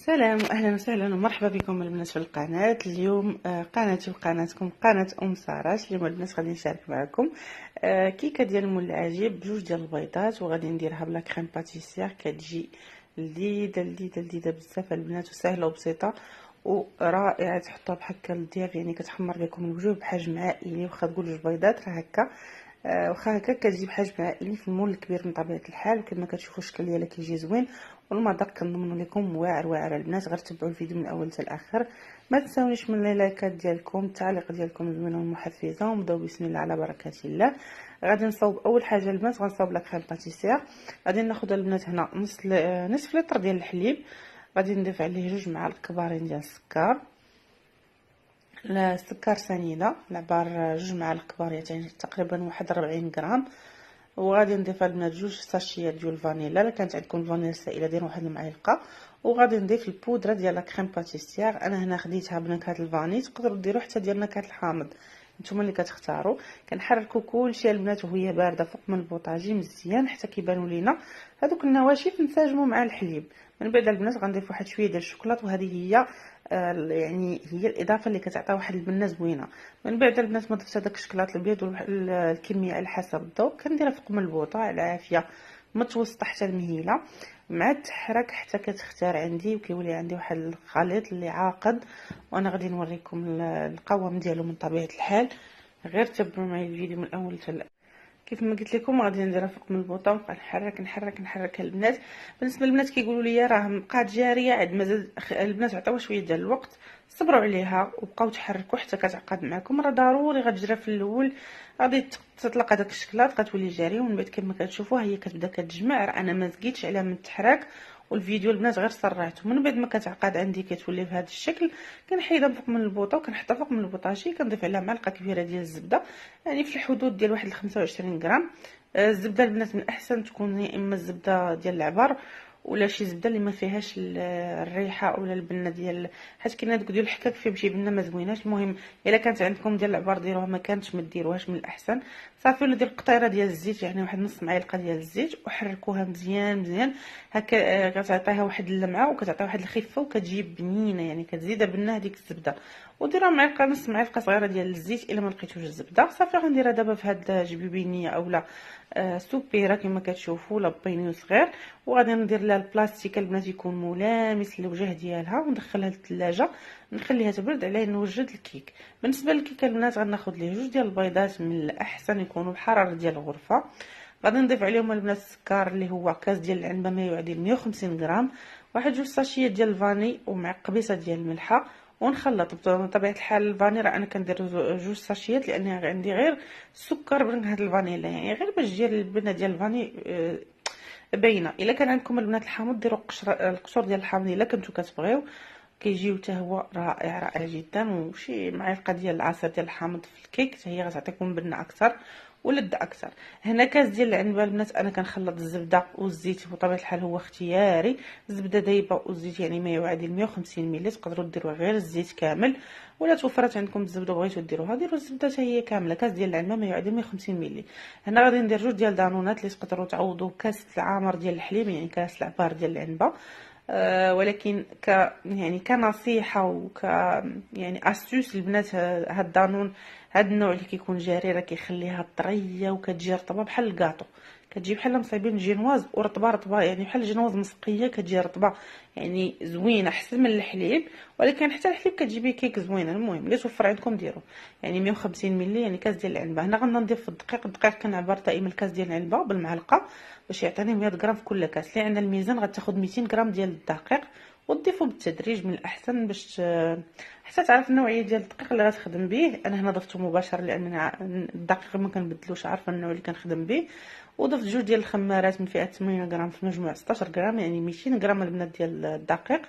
سلام واهلا وسهلا ومرحبا بكم البنات في القناه. اليوم قناتي وقناتكم قناه سارة. اليوم البنات غادي نشارك معكم كيكه ديال مول العجيب بجوج ديال البيضات، وغادي نديرها بلا كريم باتيسير. كتجي لذيذه لذيذه لذيذه بزاف البنات، وسهله وبسيطه ورائعه. تحطوها بحكا للضياف، يعني كتحمر لكم الوجه بحجم عائلي. واخا تقول جوج بيضات راه هكا واخا هكا كتجي بحجم عائلي في المول الكبير من طبيعه الحال. وكما كتشوفوا الشكل ديالها كيجي زوين، والمذاق كنضمن لكم واعر واعر البنات. غير تبعوا الفيديو من الاول حتى الاخر. ما تنساونيش من اللايكات ديالكم، التعليق ديالكم الزوينه والمحفزه. ونبداو بسم الله على بركه الله. غادي نصاوب اول حاجه البنات، غنصاوب لا كريم باتيسير. غادي ناخذ البنات هنا نصف لتر ديال الحليب. غادي نضيف عليه 2 معالق كبارين ديال السكر. لا السكر سنيده العبار 2 معالق كبار، يعني تقريبا واحد 40 غرام. وغادي نضيف البنات 2 ساشيات ديال الفانيلا. الا كانت عندكم الفانيلا السائله ديروا واحد المعلقه. وغادي نضيف البودره ديال لا كريم باتيسير. انا هنا خديتها بنكهه الفاني، تقدروا ديروا حتى ديال نكهه الحامض، نتوما اللي كتختاروا. كنحركوا كلشي البنات وهي بارده فوق من البوطاجي مزيان حتى كيبانوا لينا هذوك النواشف نساجموا مع الحليب. من بعد البنات غنضيف واحد شويه ديال الشوكولاط، وهذه هي يعني هي الاضافه اللي كتعطي واحد البنه زوينه. من بعد البنات ما ضفت هذاك الشوكولاط الابيض والكميه على حسب الذوق. كنديرها فوق من البوطه على عافيه متوسطه حتى المهيله، مع التحرك حتى كتختار عندي وكيولي عندي واحد الخليط اللي عاقد. وانا غادي نوريكم القوام ديالو من طبيعه الحال. غير تبعوا معايا الفيديو من الاول حتى كيف ما قلت لكم. غادي نديرها فوق من البوطه ونبقى نحرك البنات. بالنسبه للبنات كيقولوا لي راه بقات جاريه عاد مازال البنات عطاوها شويه ديال الوقت، صبروا عليها وبقاو تحركوا حتى كتعقد معكم. راه ضروري غتجرى في الاول، غادي تطلق هذاك الشكلاط غتولي جاريه. ومن بعد كما كتشوفوا هي كتبدا كتجمع. انا ما زقيتش عليها من التحراك، والفيديو البنات غير سرعته. من بعد ما كتعقد عندي كتولي بهذا الشكل، كنحيدها فوق من البوطه وكنحطها فوق من البوطاجي. كنضيف عليها معلقه كبيره ديال الزبده، يعني في الحدود ديال واحد 25 غرام. الزبده البنات من الاحسن تكون يا اما الزبده ديال العبر ولا شي زبده اللي ما فيهاش الريحه ولا البنه ديال، حيت كاين هذوك ديال الحكاك فيه بشي بنه ما زويناش. المهم الا كانت عندكم ديال العبار ديروها، ما كانتش ما ديروهاش من الاحسن. صافي. ولا دير قطيره ديال الزيت، يعني واحد نص معلقه ديال الزيت، وحركوها مزيان مزيان هكا. كتعطيها واحد اللمعه وكتعطيها واحد الخفه وكتجي بنينه، يعني كتزيد بنه هذيك الزبده. وديرها معلقه نص معلقه صغيره ديال الزيت الا ما لقيتوش الزبده. صافي غنديرها دابا في هاد جبيبينيه اولا سوبيره كما كتشوفوا، لا بينيو صغير. وغادي ندير لها البلاستيك البنات يكون ملامس للوجه ديالها، وندخلها للثلاجه نخليها تبرد عليه نوجد الكيك. بالنسبه للكيك البنات غناخذ ليه 2 ديال البيضات، من الاحسن يكونوا بحراره ديال الغرفه. غادي نضيف عليهم البنات السكر اللي هو كاس ديال العنبه ما يعادل 150 غرام، واحد 2 ساشيات ديال الفاني، ومع قبيصه ديال الملحه. ونخلط بطبيعه الحال الفاني راه انا كندير 2 ساشيات، لان عندي غير السكر بنكهه الفانيلا، يعني غير باش تجي البنه ديال الفاني باينه. الا كان عندكم البنات الحامض ديروا القشور ديال الحامض الا كنتو كتبغيو، كيجيو حتى هو رائع رائع جدا. وشي معلقه ديال العصير ديال الحامض في الكيك حتى هي غتعطيكم بنه اكثر ولذة اكثر. هنا كاس ديال العنبه البنات انا كنخلط الزبده والزيت، بطبيعه الحال هو اختياري. الزبده دايبه والزيت يعني ما يعادل 150 ملل. تقدروا ديروا غير الزيت كامل، ولا توفرت عندكم الزبده وبغيتوا ديروها ديروا الزبده حتى هي كامله. كاس ديال العنبه ما يعادل 150 ملل. هنا غادي ندير 2 ديال دانونات اللي تقدروا تعوضوا كاس العامر ديال الحليب، يعني كاس العبار ديال العنبه. ولكن يعني كنصيحه يعني استوس البنات، هاد دانون هاد النوع اللي كيكون جاري راه كيخليها طريه وكتجي رطبه بحال الكاطو. كتجي بحال مصايبين جينواز ورطبه رطبه، يعني بحال جينواز مسقيه كتجي رطبه، يعني زوينه احسن من الحليب. ولكن حتى الحليب كتجيبي كيك زوينه. المهم اللي توفر عندكم ديروا، يعني 150 ملي يعني كاس ديال العنبه. هنا غنضيف في الدقيق كنعبر دائما الكاس ديال العنبه بالمعلقه باش يعطيني 100 غرام في كل كاس. اللي عندها الميزان غتاخذ 200 غرام ديال الدقيق، وتضيفوا بالتدريج من الاحسن باش حتى تعرف النوعيه ديال الدقيق اللي غتخدم به. انا هنا ضفته مباشر لان الدقيق ما كنبدلوش، عارفه النوع اللي كنخدم به. وضفت 2 ديال الخمارات من فئه 8 غرام في مجموع 16 غرام، يعني 200 غرام البنات ديال الدقيق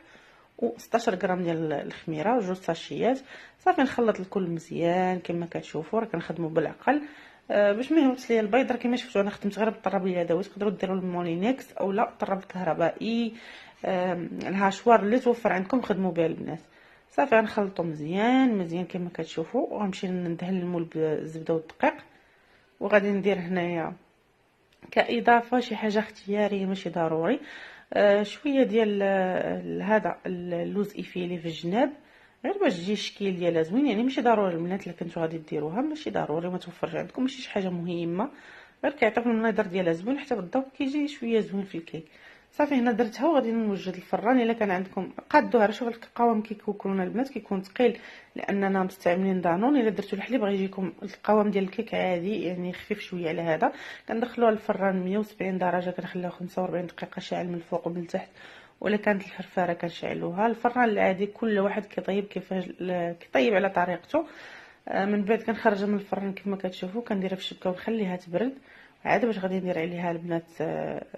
و16 غرام ديال الخميره، 2 ساشيات. صافي نخلط الكل مزيان كما كتشوفوا. راه كنخدموا بالعقل باش ما يهبطش ليا البيض. راه كما شفتوا انا خدمت غير بالطراب اليدوي، تقدروا ديروا المولينكس اولا الطراب الكهربائي. الهاشوار اللي توفر عندكم خدموا بها البنات. صافي غنخلطوا مزيان مزيان كما كتشوفوا، وغنمشي ندهن المول بالزبده والدقيق. وغادي ندير هنايا كاضافه شي حاجه اختياريه ماشي ضروري، شويه ديال هذا اللوز ايفيلي في الجناب، غير باش تجي الشكل ديالها زوين. يعني ماشي ضروري البنات الا كنتو غادي ديروها، ماشي ضروري ما توفرش عندكم، ماشي شي حاجه مهمه، غير كيعطيكم المنظر ديالها زوين، حتى بالضبط كيجي شويه زوين في الكيك. صافي هنا درتها وغادي نوجد الفران. الا كان عندكم قادوها، راه شوف القوام كيكون البنات كيكون ثقيل لاننا مستعملين دانون. الا درتو الحليب غيجيكم القوام ديال الكيك عادي، يعني خفيف شويه. على هذا كندخلوها للفران 170 درجه، كنخليوها 45 دقيقه شاعل من الفوق ومن التحت. ولا كانت الفرفاره كنشعلوها. الفران العادي كل واحد كيطيب كيفاش كيطيب على طريقته. من بعد كنخرجها من الفران كما كتشوفوا، كنديرها في الشبكه ونخليها تبرد. عاد باش غادي ندير عليها البنات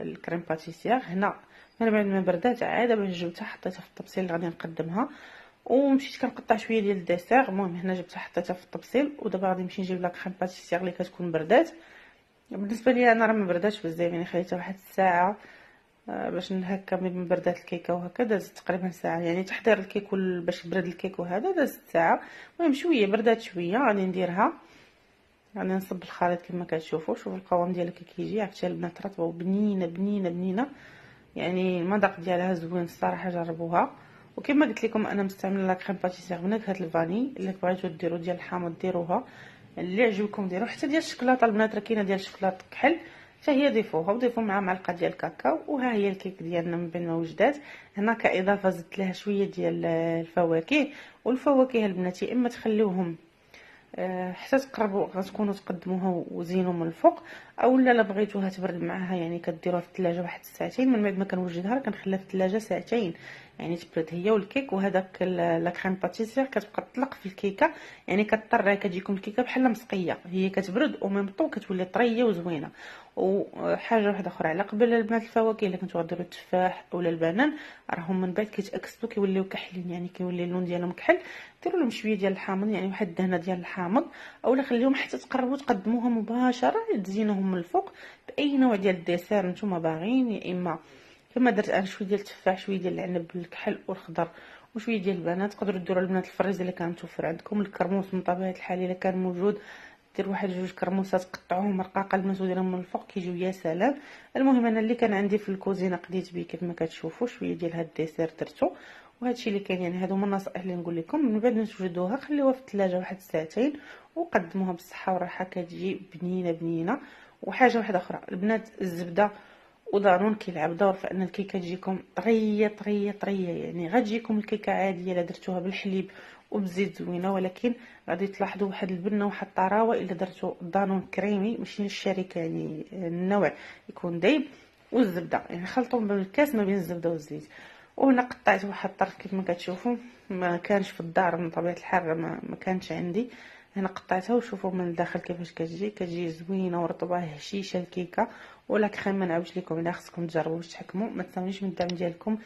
الكريم باتيسير. هنا من بعد ما بردات عاد باش جبتها حطيتها في الطبسيل اللي غادي نقدمها، ومشيت كنقطع شويه ديال الديسير. المهم هنا جبتها حطيتها في الطبسيل، ودابا غادي نمشي نجيب لا كريم باتيسير اللي كتكون بردات. بالنسبه لي انا راه ما برداتش بزاف، يعني خليتها واحد الساعه باش هكا من بردات الكيكه، وهكا دازت تقريبا ساعه. يعني تحضير الكيك باش برد الكيك وهذا دازت ساعه. المهم شويه بردات شويه غادي نديرها، غادي نصب الخليط كما كتشوفوا. شوفوا القوام ديالها كي كيجي، عرفتي البنات رطبه وبنينه بنينه بنينه، يعني المذاق ديالها زوين الصراحه، جربوها. وكما قلت لكم انا مستعمله لا كريم باتيسير بنكهه الفاني. اللي بغيتو ديروا ديال الحامض ديروها، اللي عجبكم ديروا. حتى ديال الشكلاطه البنات راه كاينه ديال الشكلاط كحل، حتى هي ضيفوها وضيفوا معها معلقه ديال الكاكاو. وها هي الكيك ديالنا من بين ما وجدات. هنا كاضافه زدت لها شويه ديال الفواكه. والفواكه البنات يا اما تخليوهم حتى تقربوا غتكونوا تقدموها وزينوا من الفوق، اولا لا بغيتوها تبرد معاها يعني كديروها في الثلاجه واحد ساعتين. من بعد ما كنوجدها كنخليها في الثلاجه ساعتين يعني تبرد هي والكيك. وهذاك لا كريم باتيسير كتبقى تطلق في الكيكه، يعني كطريها كتجيكم الكيكه بحال مسقيه، هي كتبرد وميم طو كتولي طريه وزوينه. وحاجه واحده اخرى على قبل البنات، الفواكه الا كنتو غديروا التفاح اولا البنان راهم من بعد كيتاكسدوا كيوليو كحلين، يعني كيولي اللون ديالهم كحل. ديروا لهم شويه ديال الحامض، يعني واحد الدهنه ديال الحامض، اولا خليهم حتى تقربوا تقدموها مباشره تزينوهم من الفوق باي نوع ديال الديسير نتوما باغيين. يا اما كما درت انا شويه ديال التفاح، شويه ديال العنب الكحل والخضر، وشويه ديال البنات. تقدروا ديروا البنات الفريز الا كان متوفر عندكم. الكرموس من طبيعه الحال الا كان موجود دير واحد جوج كرموسات قطعوهم رقاقه البنات وديرهم من الفوق كيجيو يا سلام. المهم انا اللي كان عندي في الكوزينه قديت به كما كتشوفوا، شويه ديال هاد الديسير درتو. وهادشي اللي كاين، يعني هادو هما النصائح اللي نقول لكم. من بعد ما توجدوها خليوها في الثلاجه واحد ساعتين وقدموها بالصحه والراحه، كتجي بنينه بنينه. وحاجه واحده اخرى البنات، الزبده ودانون كيلعب دور في ان الكيكه تجيكم طريه طريه طريه. يعني غتجيكم الكيكه عاديه الا درتوها بالحليب وبزيت زوينه، ولكن غادي تلاحظوا واحد البنه واحد الطراوه الا درتو دانون كريمي ماشي الشركه، يعني النوع يكون دايب. والزبده يعني خلطوا بالكاس ما بين الزبده والزيت. وهنا قطعت واحد الطرف كيف ما كتشوفوا، ما كانش في الدار من طبيعه الحال، ما كانش عندي. هنا قطعتها وشوفوا من الداخل كيفاش كتجي زوينه ورطبه هشيشه الكيكه. ولا كريم ما نعاودش لكم، الا خصكم تجربوا باش تحكموا. ما تنساونيش من الدعم ديالكم.